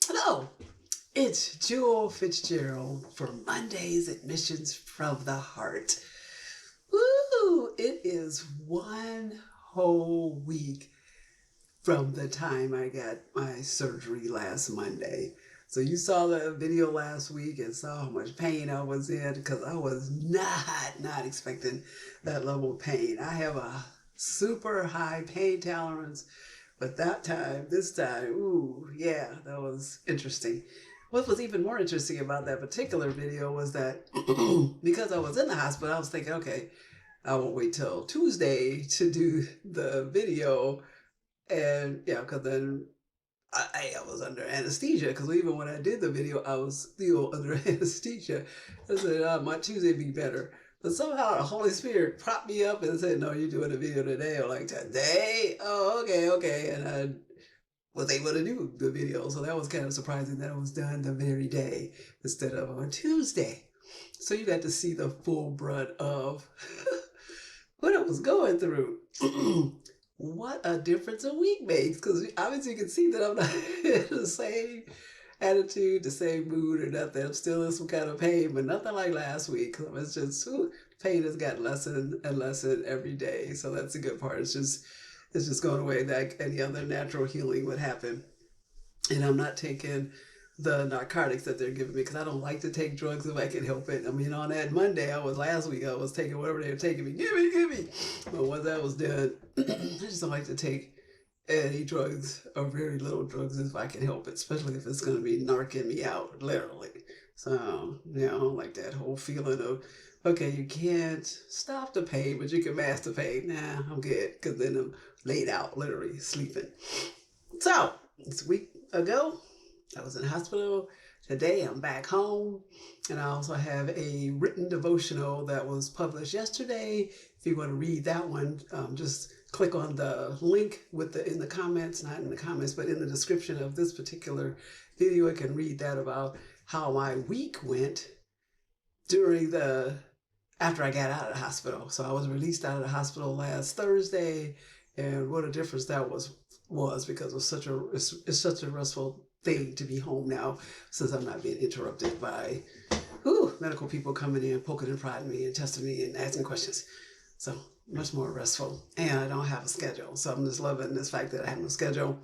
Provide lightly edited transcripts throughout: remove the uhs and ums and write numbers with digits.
Hello, it's Jewel Fitzgerald for Monday's Admissions from the Heart. Woo! It is one whole week from the time I got my surgery last Monday. So you saw the video last week and saw how much pain I was in because I was not expecting that level of pain. I have a super high pain tolerance, but this time, ooh, yeah, that was interesting. What was even more interesting about that particular video was that because I was in the hospital, I was thinking, okay, I won't wait till Tuesday to do the video. And yeah, because then I was under anesthesia because even when I did the video, I was still under anesthesia. I said, my Tuesday be better. But somehow the Holy Spirit propped me up and said, no, you're doing a video today. I'm like, today? Oh, okay. And I was able to do the video. So that was kind of surprising that it was done the very day instead of on Tuesday. So you got to see the full brunt of what I was going through. What a difference a week makes, because obviously you can see that I'm not in the same attitude, the same mood or nothing. I'm still in some kind of pain, but nothing like last week. It's just pain has gotten less and less every day. So that's a good part. It's just going away like any other natural healing would happen. And I'm not taking the narcotics that they're giving me because I don't like to take drugs if I can help it. I mean, on that Monday, last week, I was taking whatever they were taking me. Give me. But once that was done, I just don't like to take any drugs or very little drugs if I can help it, especially if it's going to be narking me out, literally. So, I don't like that whole feeling of, okay, you can't stop the pain, but you can mask the pain. Nah, I'm good, because then I'm laid out, literally sleeping. So, it's a week ago, I was in the hospital. Today, I'm back home. And I also have a written devotional that was published yesterday. If you want to read that one, just click on the link in the comments, not in the comments, but in the description of this particular video. I can read that about how my week went after I got out of the hospital. So I was released out of the hospital last Thursday, and what a difference that was because it's such a restful thing to be home now since I'm not being interrupted by medical people coming in, poking and prodding me and testing me and asking questions. So much more restful, and I don't have a schedule. So I'm just loving this fact that I have no schedule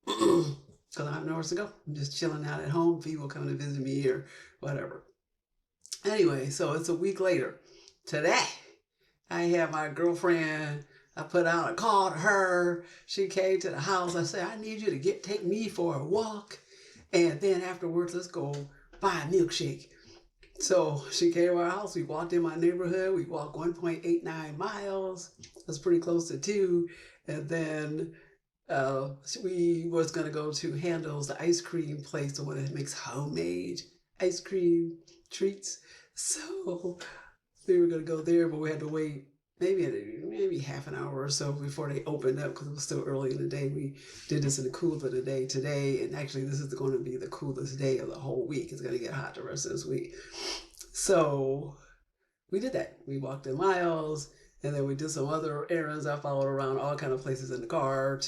because I have nowhere to go. I'm just chilling out at home. People coming to visit me or whatever. Anyway, so it's a week later. Today, I have my girlfriend. I put out a call to her. She came to the house. I said, I need you to take me for a walk. And then afterwards, let's go buy a milkshake. So she came to our house. We walked in my neighborhood. We walked 1.89 miles. That's pretty close to 2. And then we was going to go to Handel's, the ice cream place, the one that makes homemade ice cream treats. So we were going to go there, but we had to wait maybe half an hour or so before they opened up because it was still early in the day. We did this in the cool of the day today, and actually this is going to be the coolest day of the whole week. It's going to get hot the rest of this week. So we did that. We walked in miles, and then we did some other errands. I followed around all kind of places in the car.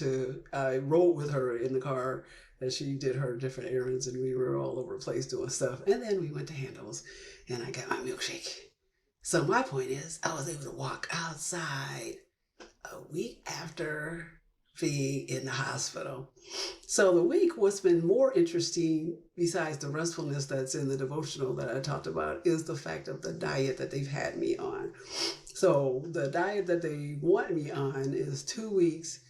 I rode with her in the car as she did her different errands, and we were all over the place doing stuff. And then we went to Handel's, and I got my milkshake. So my point is, I was able to walk outside a week after being in the hospital. So the week, what's been more interesting, besides the restfulness that's in the devotional that I talked about, is the fact of the diet that they've had me on. So the diet that they want me on is 2 weeks.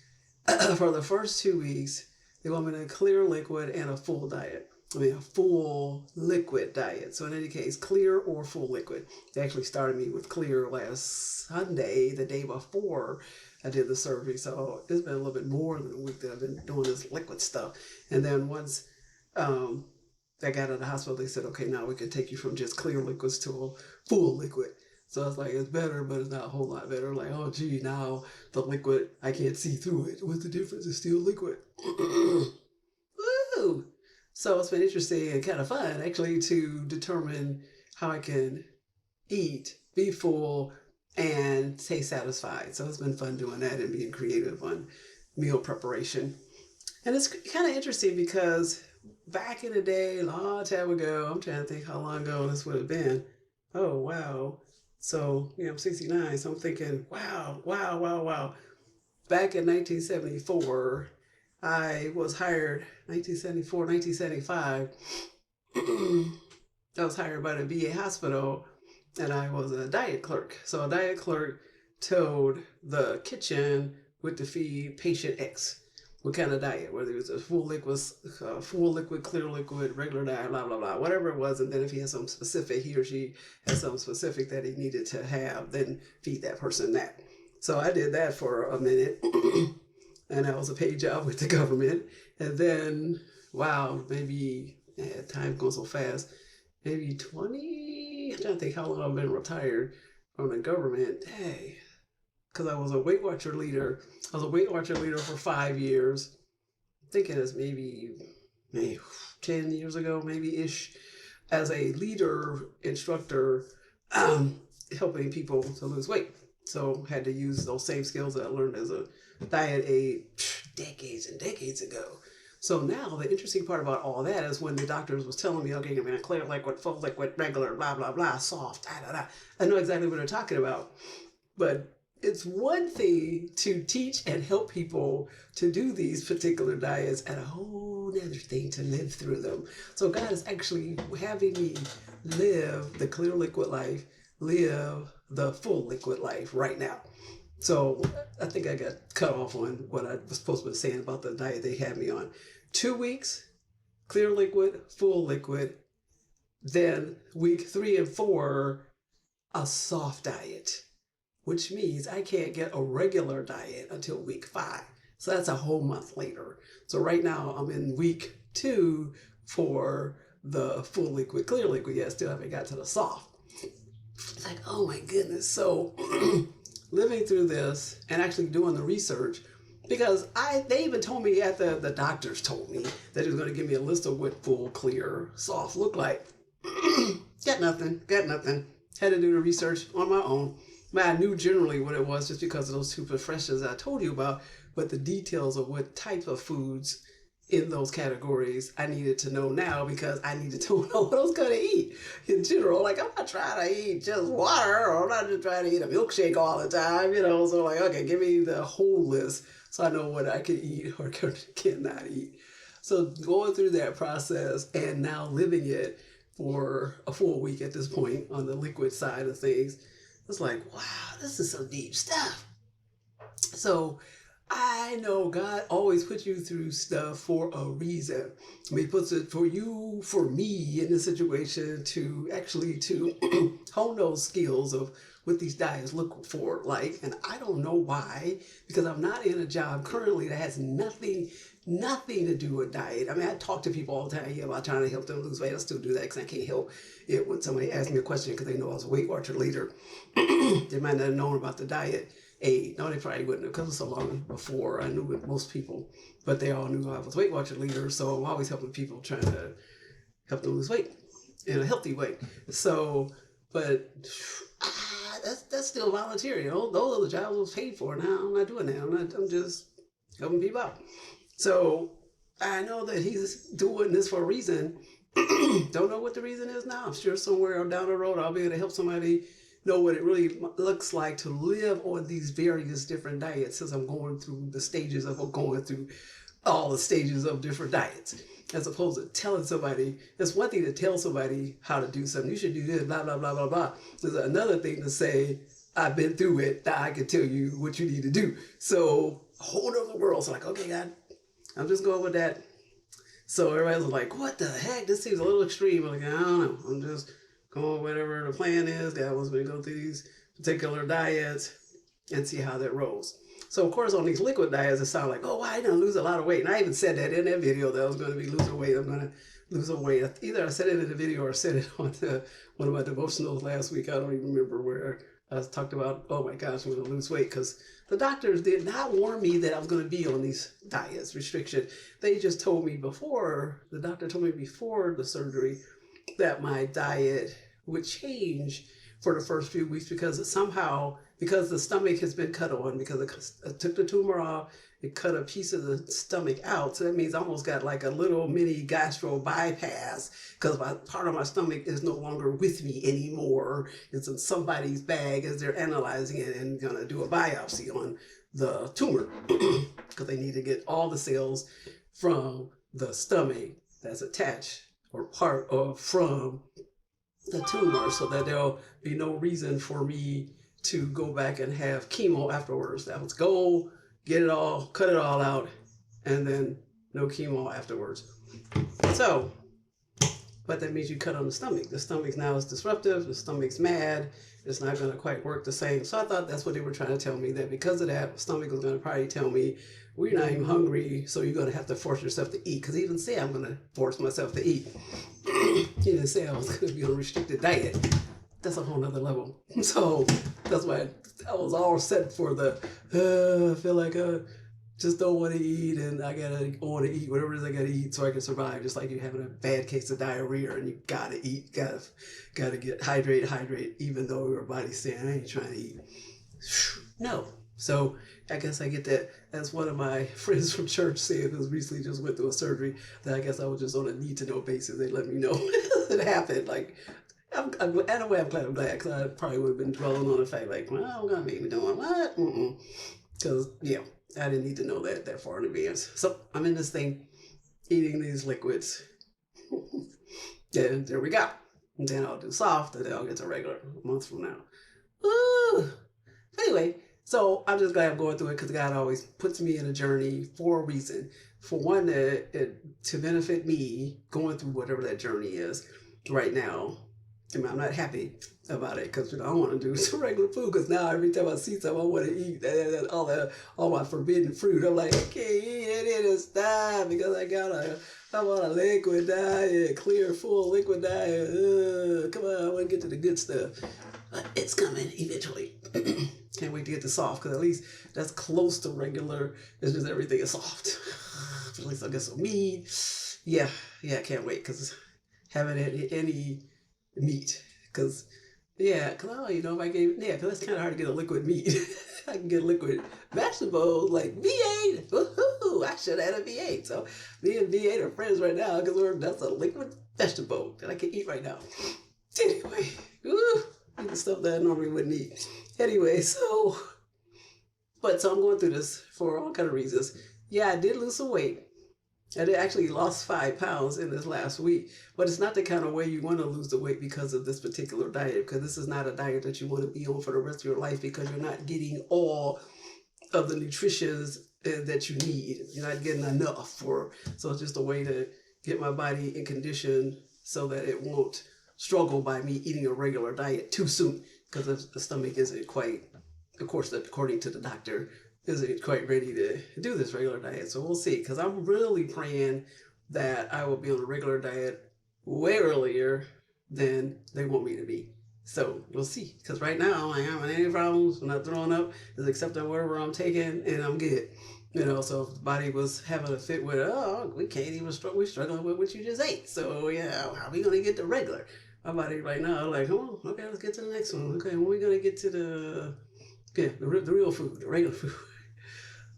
For the first 2 weeks, they want me to clear liquid and a full diet. A full liquid diet. So in any case, clear or full liquid. They actually started me with clear last Sunday, the day before I did the surgery. So it's been a little bit more than a week that I've been doing this liquid stuff. And then once I got out of the hospital, they said, okay, now we can take you from just clear liquids to a full liquid. So I was like, it's better, but it's not a whole lot better. Like, oh, gee, now the liquid, I can't see through it. What's the difference? It's still liquid. Woo! So it's been interesting and kind of fun, actually, to determine how I can eat, be full, and stay satisfied. So it's been fun doing that and being creative on meal preparation. And it's kind of interesting because back in the day, a long time ago, I'm trying to think how long ago this would have been. Oh, wow. So, I'm 69. So I'm thinking, wow, wow, wow, wow. Back in 1974, I was hired, 1974, 1975. I was hired by the VA hospital and I was a diet clerk. So a diet clerk told the kitchen what to feed patient X. What kind of diet, whether it was a full liquid, clear liquid, regular diet, blah, blah, blah, whatever it was. And then if he had something specific, he or she had something specific that he needed to have, then feed that person that. So I did that for a minute. And that was a paid job with the government. And then, wow, maybe, time goes so fast, maybe 20, I'm trying to think how long I've been retired from the government. Hey, because I was a Weight Watcher leader. I was a Weight Watcher leader for 5 years. I'm thinking it's maybe 10 years ago, maybe ish, as a leader instructor, helping people to lose weight. So had to use those same skills that I learned as a diet aide decades and decades ago. So now the interesting part about all that is when the doctors was telling me, okay, I'm going to clear liquid, full liquid, regular, blah, blah, blah, soft, da, da, da. I know exactly what they're talking about. But it's one thing to teach and help people to do these particular diets and a whole other thing to live through them. So God is actually having me live the clear liquid life, live the full liquid life right now. So I think I got cut off on what I was supposed to be saying about the diet they had me on. 2 weeks, clear liquid, full liquid. Then week 3 and 4, a soft diet, which means I can't get a regular diet until week 5. So that's a whole month later. So right now I'm in week 2 for the full liquid, clear liquid. Yeah, still haven't got to the soft. It's like, oh my goodness. So living through this and actually doing the research, because they even told me the doctors told me that he was going to give me a list of what full, clear, soft look like. Got nothing. Had to do the research on my own. But I knew generally what it was just because of those 2 professions I told you about, but the details of what type of foods in those categories I needed to know now, because I needed to know what I was going to eat in general. Like, I'm not trying to eat just water, or I'm not just trying to eat a milkshake all the time, So like, okay, give me the whole list so I know what I can eat or cannot eat. So going through that process and now living it for a full week at this point on the liquid side of things, it's like, wow, this is some deep stuff. So I know God always puts you through stuff for a reason. I mean, he puts it for you, for me in this situation to actually to hone those skills of what these diets look for like. And I don't know why, because I'm not in a job currently that has nothing to do with diet. I mean, I talk to people all the time about trying to help them lose weight. I still do that because I can't help it when somebody asks me a question because they know I was a Weight Watcher leader. They might not have known about the diet aid. No, they probably wouldn't have, because it was so long before I knew most people. But they all knew I was Weight Watcher leader, so I'm always helping people trying to help them lose weight in a healthy way. So, but that's still volunteer. Those are the jobs I was paid for. Now I'm not doing that. I'm just helping people out. So I know that he's doing this for a reason. Don't know what the reason is now. I'm sure somewhere down the road I'll be able to help somebody know what it really looks like to live on these various different diets, since I'm going through the stages of going through all the stages of different diets, as opposed to telling somebody. It's one thing to tell somebody how to do something. You should do this, blah, blah, blah, blah, blah. There's another thing to say, I've been through it, now I can tell you what you need to do. So a whole other world. So like, okay, God, I'm just going with that. So everybody's like, what the heck? This seems a little extreme. I'm like, I don't know. I'm just going whatever the plan is. God wants me to go through these particular diets and see how that rolls. So of course on these liquid diets, it sounds like, oh, wow, I'm going to lose a lot of weight. And I even said that in that video that I was going to be losing weight. I'm going to lose some weight. Either I said it in the video or I said it on one of my devotionals last week. I don't even remember where I talked about, oh my gosh, I'm going to lose weight, because the doctors did not warn me that I was going to be on these diets, restriction. They just told me before, the doctor told me before the surgery that my diet would change for the first few weeks, because somehow because the stomach has been cut on, because it took the tumor off, it cut a piece of the stomach out. So that means I almost got like a little mini gastro bypass, because part of my stomach is no longer with me anymore. It's in somebody's bag as they're analyzing it and going to do a biopsy on the tumor, because they need to get all the cells from the stomach that's attached or part of from the tumor, so that there'll be no reason for me to go back and have chemo afterwards. That was goal, get it all, cut it all out, and then no chemo afterwards. So, but that means you cut on the stomach. The stomach now is disruptive, the stomach's mad, it's not going to quite work the same. So I thought that's what they were trying to tell me, that because of that, the stomach was going to probably tell me, we're not even hungry, so you're going to have to force yourself to eat. Because he didn't say I'm going to force myself to eat. He didn't say I was going to be on a restricted diet. That's a whole nother level. So that's why I was all set for the, I feel like I just don't want to eat, and I want to eat whatever it is I got to eat so I can survive. Just like you're having a bad case of diarrhea and you got to eat, got to get hydrate, even though your body's saying, I ain't trying to eat. No. So I guess I get that. As one of my friends from church said, who recently just went through a surgery, that I guess I was just on a need-to-know basis. They let me know it happened. Like, in a way, I'm glad, because I probably would have been dwelling on the fact, like, well, I'm going to make me doing what? Because, yeah, I didn't need to know that far in advance. So I'm in this thing, eating these liquids. And there we go. And then I'll do soft, and then I'll get to regular a month from now. Ooh. Anyway, so I'm just glad I'm going through it, because God always puts me in a journey for a reason. For one, to benefit me going through whatever that journey is right now. I mean, I'm not happy about it, because I want to do some regular food, because now every time I see something I want to eat, all my forbidden fruit, I'm like, I can't eat it, and stop, because I want a liquid diet, clear, full liquid diet. Come on, I want to get to the good stuff. But it's coming eventually. Can't wait to get to soft, because at least that's close to regular. It's just everything is soft. At least I'll get some meat. Yeah, I can't wait, because haven't had any meat. Because if I gave, because it's kind of hard to get a liquid meat. I can get liquid vegetables like V8. Woohoo! I should have had a V8. So me and V8 are friends right now, because that's a liquid vegetable that I can eat right now. Anyway, the stuff that I normally wouldn't eat. Anyway, so I'm going through this for all kind of reasons. Yeah, I did lose some weight. I did actually lost 5 pounds in this last week, but it's not the kind of way you want to lose the weight because of this particular diet, because this is not a diet that you want to be on for the rest of your life, because you're not getting all of the nutritions that you need. You're not getting enough so it's just a way to get my body in condition so that it won't struggle by me eating a regular diet too soon, because the stomach isn't quite, of course, according to the doctor, isn't quite ready to do this regular diet. So we'll see, because I'm really praying that I will be on a regular diet way earlier than they want me to be. So we'll see, because right now I haven't any problems. I'm not throwing up, just accepting whatever I'm taking, and I'm good. So if the body was having a fit with, we can't even we're struggling with what you just ate. So yeah, how are we going to get to regular? My body right now, like, oh, okay, let's get to the next one. Okay, when are we going to get to the real food, the regular food?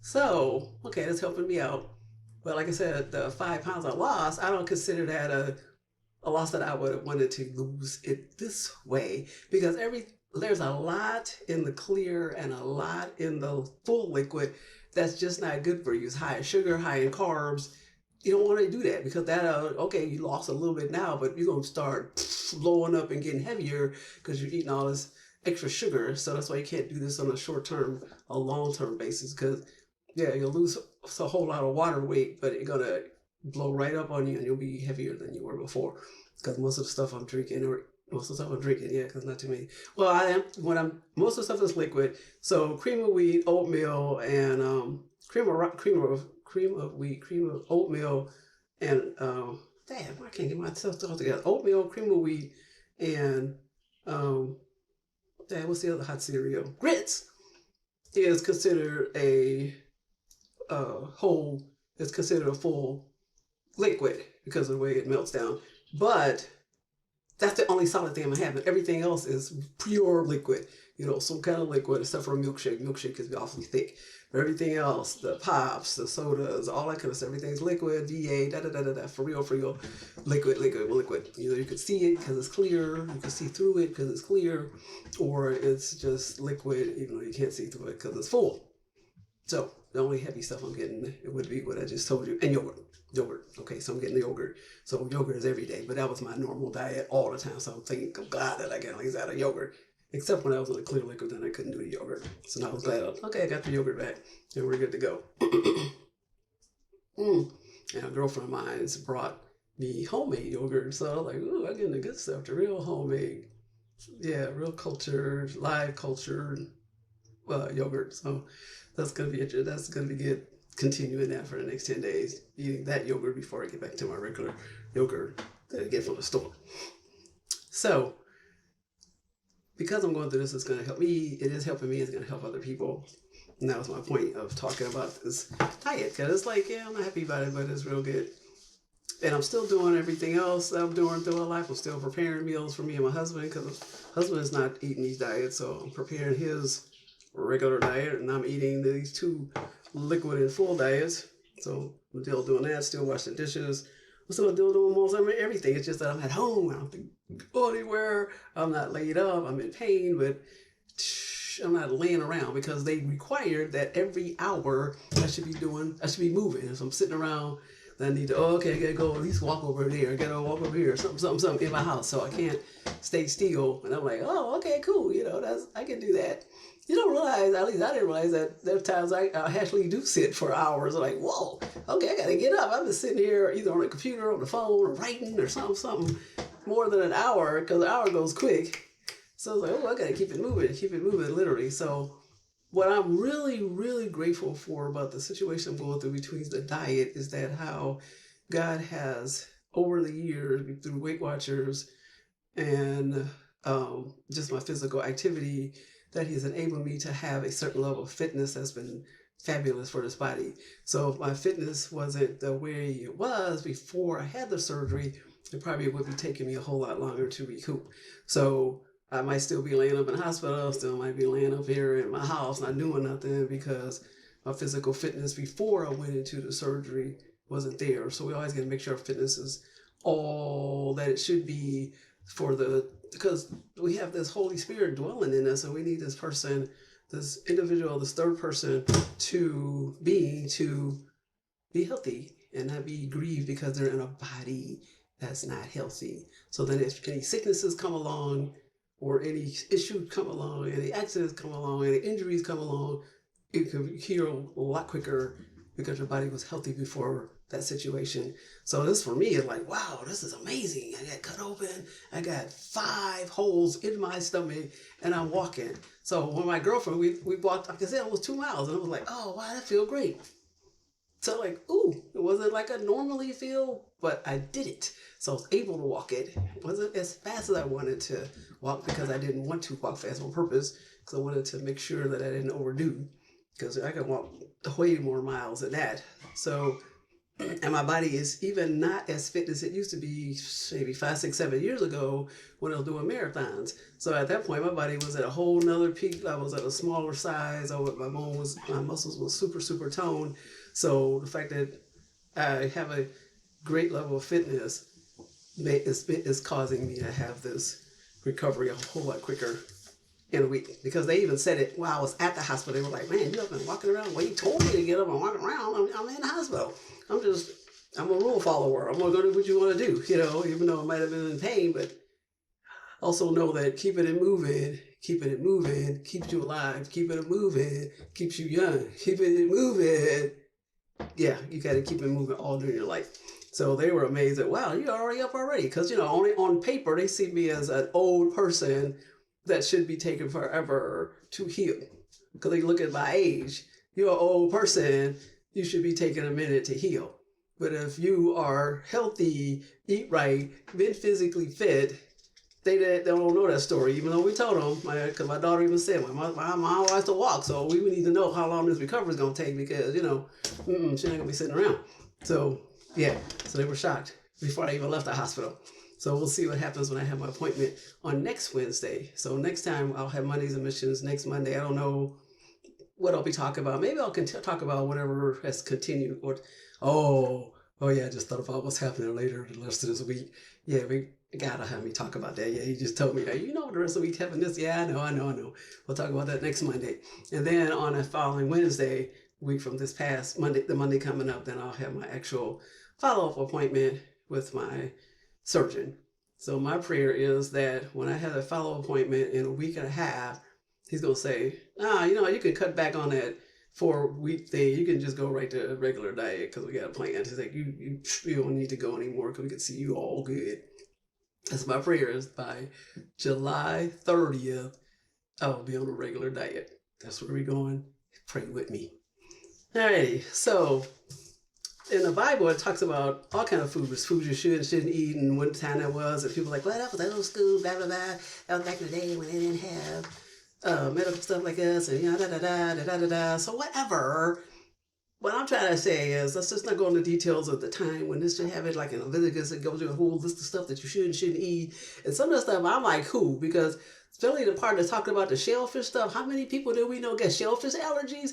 So, okay, that's helping me out. But like I said, the 5 pounds I lost, I don't consider that a loss that I would have wanted to lose it this way, because there's a lot in the clear and a lot in the full liquid that's just not good for you. It's high in sugar, high in carbs. You don't want to do that, because you lost a little bit now, but you're going to start blowing up and getting heavier because you're eating all this extra sugar. So that's why you can't do this on a short-term, a long-term basis, because you'll lose a whole lot of water weight, but it's going to blow right up on you, and you'll be heavier than you were before, because most of the stuff I'm drinking, because not too many. Well, I am, most of the stuff is liquid. So cream of wheat, oatmeal, and cream of wheat, cream of oatmeal, and damn, I can't get myself all together. Oatmeal, cream of wheat, and what's the other hot cereal? Grits is considered a full liquid because of the way it melts down. But That's the only solid thing I'm having. Everything else is pure liquid. Some kind of liquid, except for a milkshake. Milkshake is awfully thick. But everything else, the pops, the sodas, all that kind of stuff, everything's liquid, VA, da da da da da, for real, liquid, liquid, liquid. Either you could see it because it's clear, you can see through it because it's clear, or it's just liquid, even though you can't see through it because it's full. So the only heavy stuff I'm getting, it would be what I just told you, and yogurt. Okay, so I'm getting the yogurt. So yogurt is every day, but that was my normal diet all the time. So I'm thinking, I'm glad that I got at least out of yogurt. Except when I was on a clear liquid, then I couldn't do the yogurt. So now I was glad, okay, I got the yogurt back, and we're good to go. And a girlfriend of mine brought me homemade yogurt. So I was like, ooh, I'm getting the good stuff, the real homemade. Yeah, real cultured, live cultured yogurt. So that's going to be good. That's going to be good. Continuing that for the next 10 days, eating that yogurt before I get back to my regular yogurt that I get from the store. So, because I'm going through this, it's going to help me. It is helping me. It's going to help other people. And that was my point of talking about this diet. Because it's like, yeah, I'm not happy about it, but it's real good. And I'm still doing everything else that I'm doing throughout life. I'm still preparing meals for me and my husband, because my husband is not eating these diets. So I'm preparing his regular diet, and I'm eating these two liquid and full diets. So I'm still doing that, still washing dishes. I'm still doing most everything. It's just that I'm at home. I don't have to go anywhere. I'm not laid up. I'm in pain, but I'm not laying around, because they required that every hour I should be moving. If I'm sitting around, then I need to, I gotta go at least walk over there. I gotta walk over here, something in my house. So I can't stay still. And I'm like, okay, cool. I can do that. You don't realize, at least I didn't realize, that there are times I actually do sit for hours. I'm like, whoa, okay, I gotta get up. I've been sitting here either on the computer, on the phone, or writing, or something more than an hour, because the hour goes quick. So I was like, I gotta keep it moving, literally. So what I'm really, really grateful for about the situation I'm going through between the diet is that how God has, over the years, through Weight Watchers and just my physical activity, that He's enabled me to have a certain level of fitness that's been fabulous for this body. So if my fitness wasn't the way it was before I had the surgery, it probably would be taking me a whole lot longer to recoup. So I might still be laying up in the hospital, still might be laying up here in my house not doing nothing, because my physical fitness before I went into the surgery wasn't there. So we always got to make sure our fitness is all that it should be because we have this Holy Spirit dwelling in us, and we need this person, this individual, this third person to be healthy and not be grieved because they're in a body that's not healthy. So then if any sicknesses come along, or any issues come along, any accidents come along, any injuries come along, it can heal a lot quicker because your body was healthy before that situation. So this for me is like, wow, this is amazing. I got cut open. I got 5 holes in my stomach, and I'm walking. So when my girlfriend, we walked, like I said, it was 2 miles, and I was like, oh, wow, that feels great. So like, ooh, it wasn't like I normally feel, but I did it. So I was able to walk it. It wasn't as fast as I wanted to walk, because I didn't want to walk fast on purpose, because I wanted to make sure that I didn't overdo, because I could walk way more miles than that. So, and my body is even not as fit as it used to be maybe 5, 6, 7 years ago when I was doing marathons. So at that point, my body was at a whole nother peak. I was at a smaller size. My muscles was super, super toned. So the fact that I have a great level of fitness is causing me to have this recovery a whole lot quicker in a week. Because they even said it while I was at the hospital. They were like, man, you have been walking around. Well, you told me to get up and walk around. I'm in the hospital. I'm a rule follower. I'm going to do what you want to do, even though I might have been in pain, but also know that keeping it moving keeps you alive. Keeping it moving keeps you young. Keeping it moving. Yeah, you got to keep it moving all during your life. So they were amazed that, wow, you're already up already. Because, only on paper, they see me as an old person that should be taking forever to heal. Because they look at my age. You're an old person. You should be taking a minute to heal. But if you are healthy, eat right, been physically fit, they don't know that story, even though we told them. Because my daughter even said, my mom wants to walk, so we need to know how long this recovery is going to take, because, she's not going to be sitting around. So, yeah, so they were shocked before I even left the hospital. So we'll see what happens when I have my appointment on next Wednesday. So next time I'll have Mondays and Missions. Next Monday, I don't know what I'll be talking about. Maybe I'll talk about whatever has continued. Or, oh yeah, I just thought about what's happening later the rest of this week. Yeah, we gotta have me talk about that. Yeah, he just told me, hey, you know, the rest of the week having this. Yeah, I know. We'll talk about that next Monday. And then on a following Wednesday, week from this past Monday, the Monday coming up, then I'll have my actual follow-up appointment with my surgeon. So my prayer is that when I have a follow-up appointment in a week and a half, he's going to say, you can cut back on that 4-week thing. You can just go right to a regular diet because we got a plan. He's like, you don't need to go anymore because we can see you all good. That's my prayer is by July 30th, I'll be on a regular diet. That's where we're going. Pray with me. Alrighty, so in the Bible, it talks about all kind of foods you should and shouldn't eat, and what time that was, and people are like, well, that was old school, blah, blah, blah. That was back in the day when they didn't have medical stuff like this, and da-da-da. So whatever. What I'm trying to say is, let's just not go into details of the time when this should have it, like in Leviticus, it goes through a whole list of stuff that you should and shouldn't eat. And some of the stuff, I'm like, who? Because especially the part that's talking about the shellfish stuff, how many people do we know get shellfish allergies?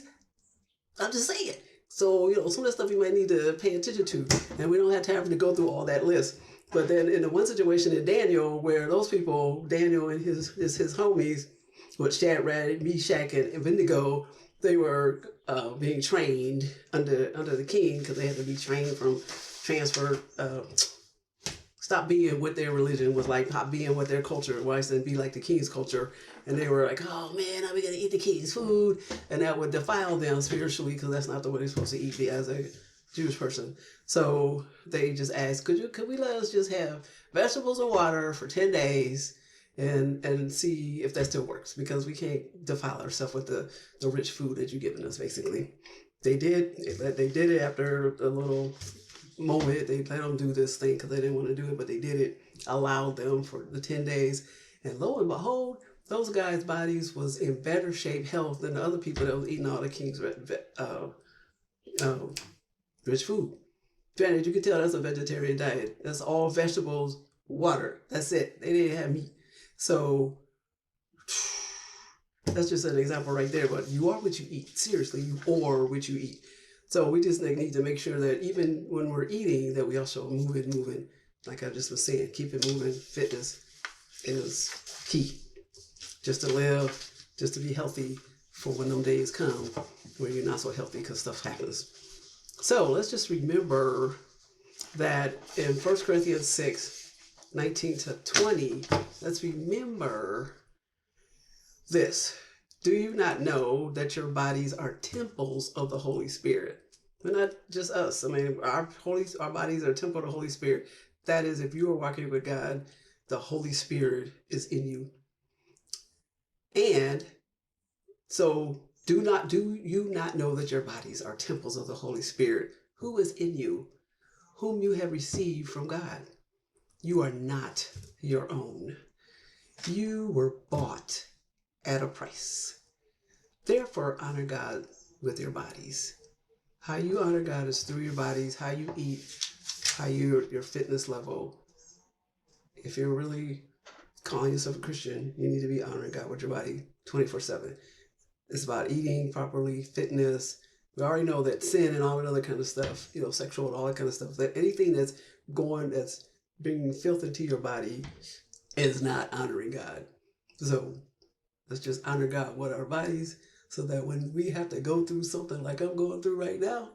I'm just saying. So, some of the stuff you might need to pay attention to. And we don't have time to go through all that list. But then in the one situation in Daniel, where those people, Daniel and his homies, with Shadrach, Meshach, and Abednego, they were being trained under the king because they had to be trained from stop being what their religion was like, not being what their culture was, and be like the king's culture. And they were like, oh man, are we going to eat the king's food? And that would defile them spiritually because that's not the way they're supposed to eat as a Jewish person. So they just asked, could we let us just have vegetables and water for 10 days and see if that still works? Because we can't defile ourselves with the rich food that you're giving us, basically. They did it after a little moment. They let them do this thing because they didn't want to do it, but they did it, allowed them for the 10 days. And lo and behold, those guys' bodies was in better shape, health than the other people that was eating all the king's rich food. Granted, you can tell that's a vegetarian diet. That's all vegetables, water. That's it. They didn't have meat. So that's just an example right there. But you are what you eat. Seriously, you are what you eat. So we just need to make sure that even when we're eating, that we also moving. Like I just was saying, keep it moving. Fitness is key. Just to live, just to be healthy for when them days come where you're not so healthy because stuff happens. So let's just remember that in 1 Corinthians 6, 19 to 20, let's remember this. Do you not know that your bodies are temples of the Holy Spirit? But not just us. I mean, our bodies are a temple of the Holy Spirit. That is, if you are walking with God, the Holy Spirit is in you. And so do you not know that your bodies are temples of the Holy Spirit, who is in you, whom you have received from God? You are not your own. You were bought at a price. Therefore, honor God with your bodies. How you honor God is through your bodies, how you eat, how your fitness level. If you're really calling yourself a Christian, you need to be honoring God with your body 24/7. It's about eating properly, fitness. We already know that sin and all that other kind of stuff, sexual and all that kind of stuff, that anything that's bringing filth into your body is not honoring God. So let's just honor God with our bodies so that when we have to go through something like I'm going through right now,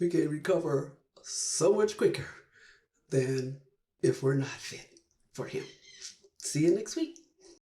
we can recover so much quicker than if we're not fit for Him. See you next week.